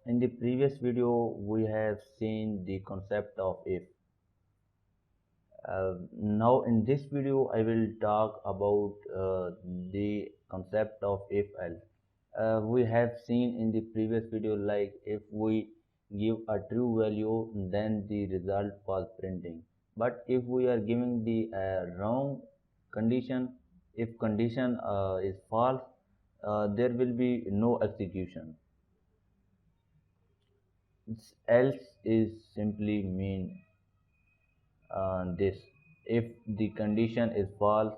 In the previous video, we have seen the concept of if. Now, in this video, I will talk about the concept of if else. We have seen in the previous video, like if we give a true value, then the result was printing. But if we are giving the wrong condition, if condition is false, there will be no execution. Else is simply mean this: if the condition is false,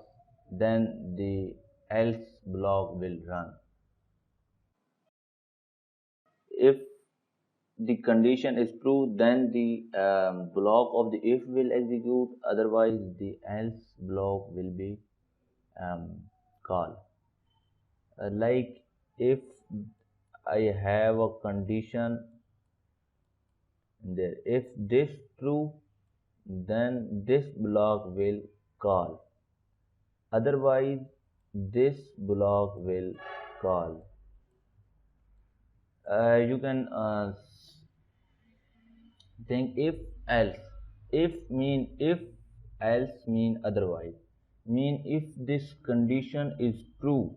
then the else block will run. If the condition is true, then the block of the if will execute, otherwise the else block will be um, called. Like if I have a condition there, if this true, then this block will call, otherwise this block will call. You can think if else. If else mean otherwise, mean if this condition is true,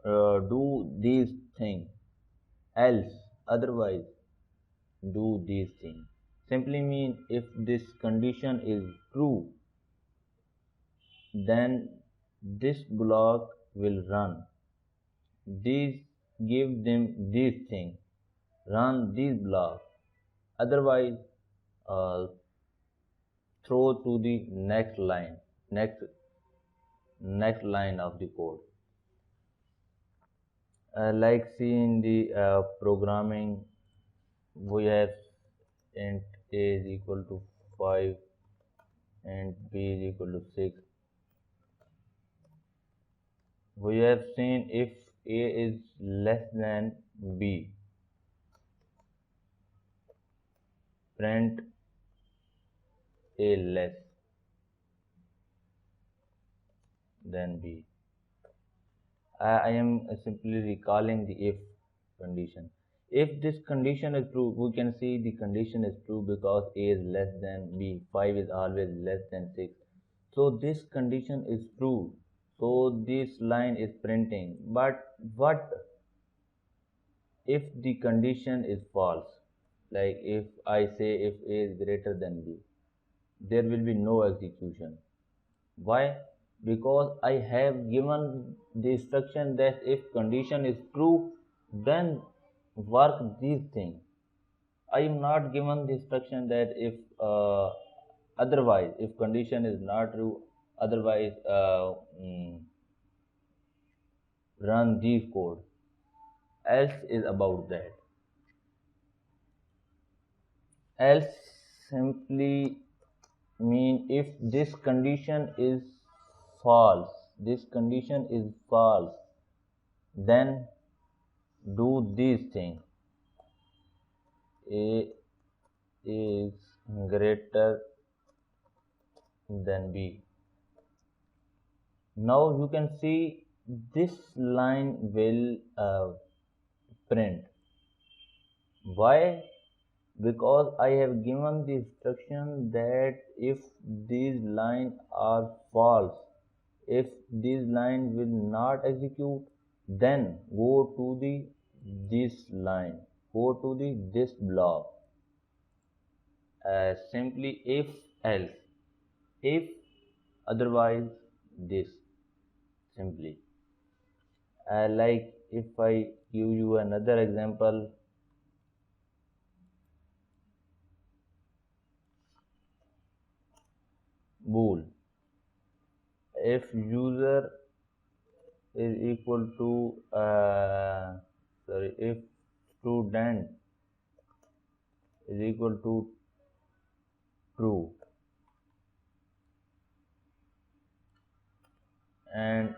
do these things, else otherwise do these things. Simply mean if this condition is true, then this block will run. These give them these things, run these blocks. Otherwise, throw to the next line of the code. Like see in the programming, we have int a is equal to 5 and b is equal to 6. We have seen if a is less than b, print a less than b. I am simply recalling the if condition. If this condition is true, we can see the condition is true because a is less than b, 5 is always less than 6. So this condition is true. So this line is printing. But what if the condition is false? Like if I say if a is greater than b, there will be no execution. Why? Because I have given the instruction that if condition is true, then work these things. I am not given the instruction that if otherwise, if condition is not true, otherwise run these code. Else is about that. Else simply mean if this condition is false, then do these things. A is greater than b. Now you can see this line will print. Why? Because I have given the instruction that if these lines are false, if these lines will not execute, then go to the this line, go to the this block. Simply if else, if otherwise this, simply. Like if I give you another example, bool. If user is equal to if student is equal to true and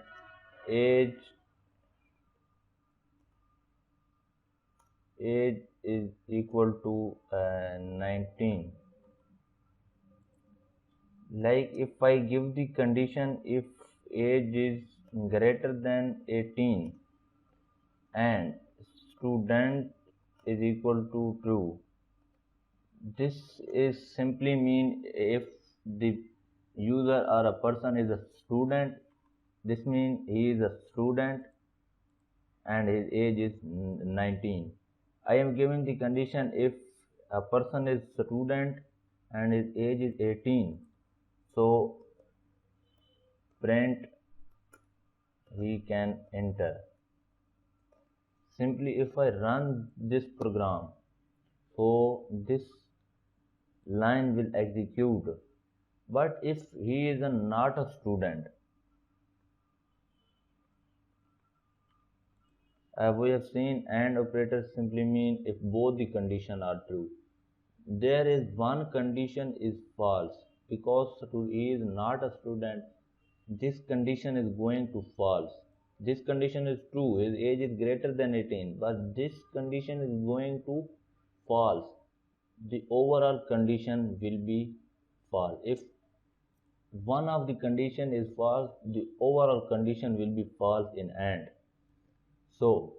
age is equal to 19. Like if I give the condition if age is greater than 18 and student is equal to true. This is simply mean if the user or a person is a student, this means he is a student and his age is 19. I am giving the condition if a person is student and his age is 18. So print he can enter. Simply if I run this program, so this line will execute. But if he is not a student, we have seen AND operator simply mean if both the condition are true. There is one condition is false because he is not a student. This condition is going to false. This condition is true. His age is greater than 18, but this condition is going to false. The overall condition will be false. If one of the condition is false, the overall condition will be false in AND. So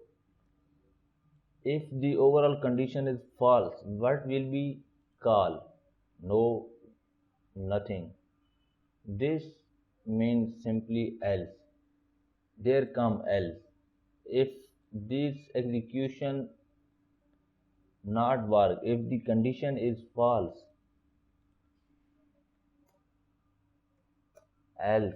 if the overall condition is false, what will be called? No, nothing. This means simply else. There come else. If this execution not work, if the condition is false, else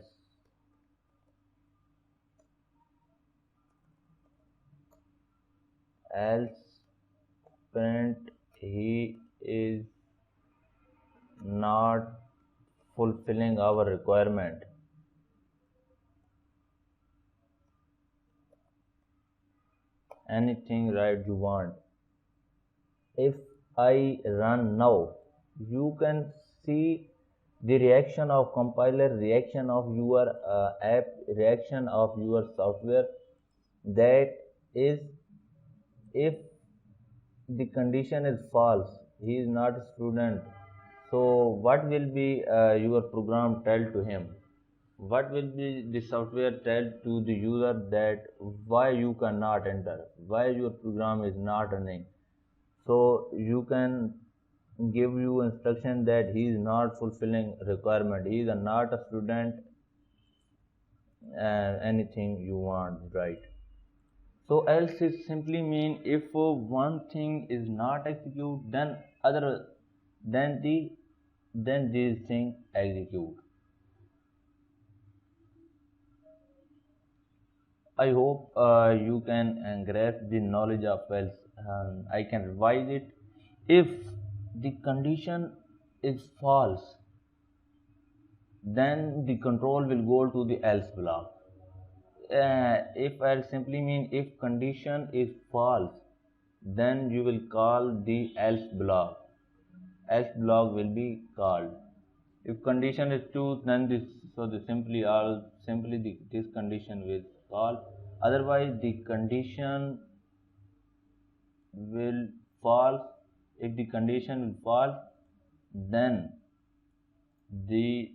print he is not fulfilling our requirement. Anything right you want. If I run now, you can see the reaction of compiler, reaction of your app, reaction of your software. That is, if the condition is false, he is not a student. So what will be your program tell to him? What will be the software tell to the user that why you cannot enter, why your program is not running? So you can give you instruction that he is not fulfilling requirement, he is not a student, and anything you want, right? So else is simply mean if one thing is not execute, then other then this thing execute. I hope you can grasp the knowledge of else. I can revise it. If the condition is false, then the control will go to the else block. If I simply mean if condition is false, then you will call the else block. Else block will be called. If condition is true, then this condition will call. Otherwise, the condition will false. If the condition will false, then the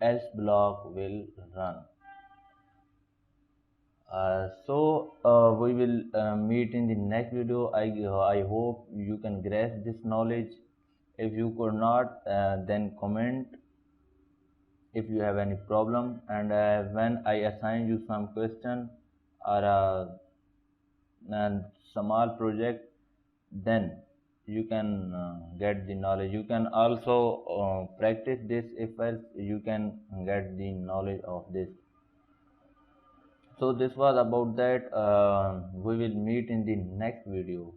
else block will run. We will meet in the next video. I hope you can grasp this knowledge. If you could not, then comment if you have any problem, and when I assign you some question or a small project, then you can get the knowledge. You can also practice this. If else, you can get the knowledge of this. So this was about that. We will meet in the next video.